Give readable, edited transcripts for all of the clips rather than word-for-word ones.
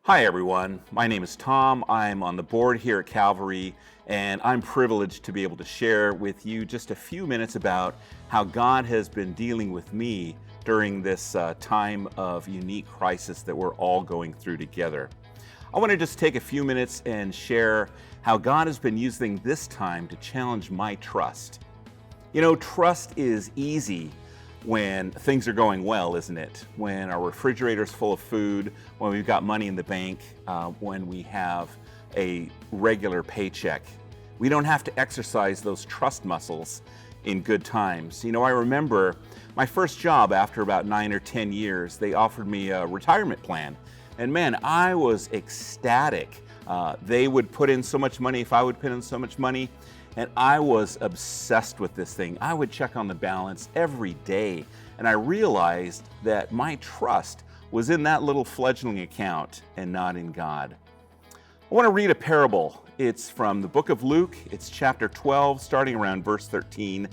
Hi everyone, my name is Tom. I'm on the board here at Calvary, and I'm privileged to be able to share with you just a few minutes about how God has been dealing with me during this time of unique crisis that we're all going through together. I want to just take a few minutes and share how God has been using this time to challenge my trust. You know, trust is easy when things are going well, isn't it? When our refrigerator's full of food, when we've got money in the bank, when we have a regular paycheck. We don't have to exercise those trust muscles in good times. You know, I remember my first job after about 9 or 10 years, they offered me a retirement plan. And man, I was ecstatic. They would put in so much money if I would put in so much money. And I was obsessed with this thing. I would check on the balance every day. And I realized that my trust was in that little fledgling account and not in God. I want to read a parable. It's from the book of Luke. It's chapter 12, starting around verse 13.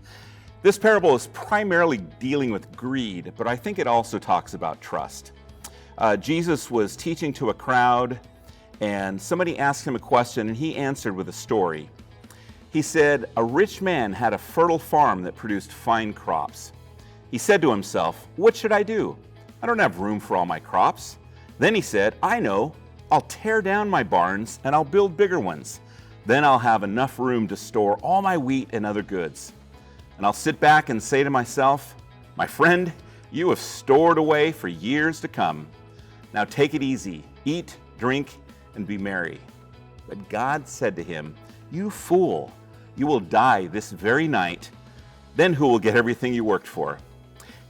This parable is primarily dealing with greed, but I think it also talks about trust. Jesus was teaching to a crowd, and somebody asked him a question, and he answered with a story. He said, "A rich man had a fertile farm that produced fine crops. He said to himself, 'What should I do? I don't have room for all my crops.' Then he said, 'I know. I'll tear down my barns and I'll build bigger ones. Then I'll have enough room to store all my wheat and other goods. And I'll sit back and say to myself, my friend, you have stored away for years to come. Now take it easy, eat, drink, and be merry.' But God said to him, 'You fool, you will die this very night. Then who will get everything you worked for?'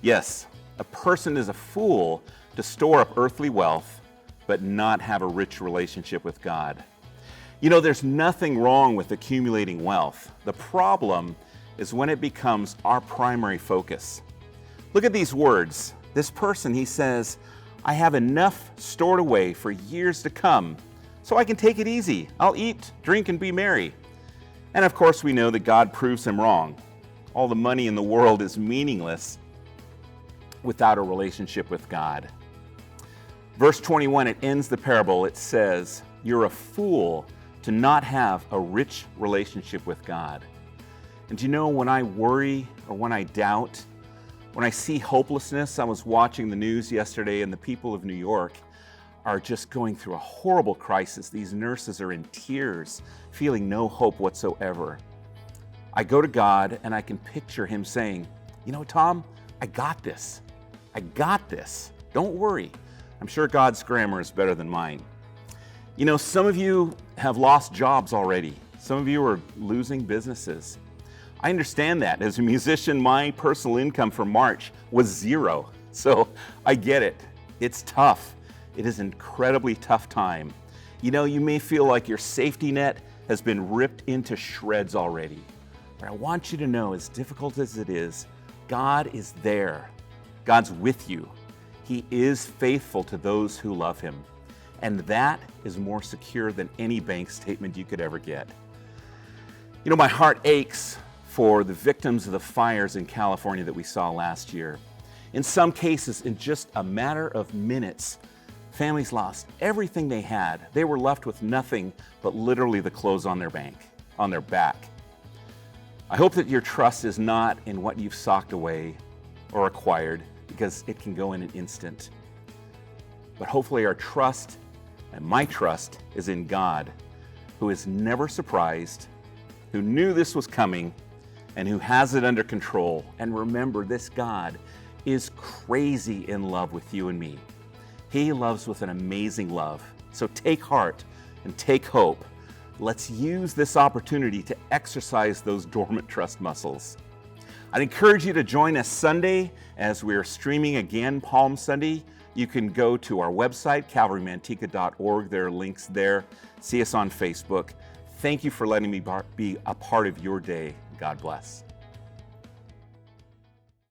Yes, a person is a fool to store up earthly wealth, but not have a rich relationship with God." You know, there's nothing wrong with accumulating wealth. The problem is when it becomes our primary focus. Look at these words. This person, he says, "I have enough stored away for years to come, so I can take it easy. I'll eat, drink, and be merry." And of course, we know that God proves him wrong. All the money in the world is meaningless without a relationship with God. Verse 21, it ends the parable. It says, "You're a fool to not have a rich relationship with God." And you know, when I worry or when I doubt, when I see hopelessness, I was watching the news yesterday and the people of New York are just going through a horrible crisis. These nurses are in tears, feeling no hope whatsoever. I go to God and I can picture him saying, "You know, Tom, I got this. I got this. Don't worry." I'm sure God's grammar is better than mine. You know, some of you have lost jobs already. Some of you are losing businesses. I understand that. As a musician, my personal income for March was zero. So I get it. It's tough. It is an incredibly tough time. You know, you may feel like your safety net has been ripped into shreds already. But I want you to know, as difficult as it is, God is there. God's with you. He is faithful to those who love him. And that is more secure than any bank statement you could ever get. You know, my heart aches for the victims of the fires in California that we saw last year. In some cases, in just a matter of minutes, families lost everything they had. They were left with nothing but literally the clothes on their back. I hope that your trust is not in what you've socked away or acquired, because it can go in an instant. But hopefully our trust, and my trust, is in God, who is never surprised, who knew this was coming, and who has it under control. And remember, this God is crazy in love with you and me. He loves with an amazing love. So take heart and take hope. Let's use this opportunity to exercise those dormant trust muscles. I'd encourage you to join us Sunday as we're streaming again, Palm Sunday. You can go to our website, calvarymanteca.org. There are links there. See us on Facebook. Thank you for letting me be a part of your day. God bless.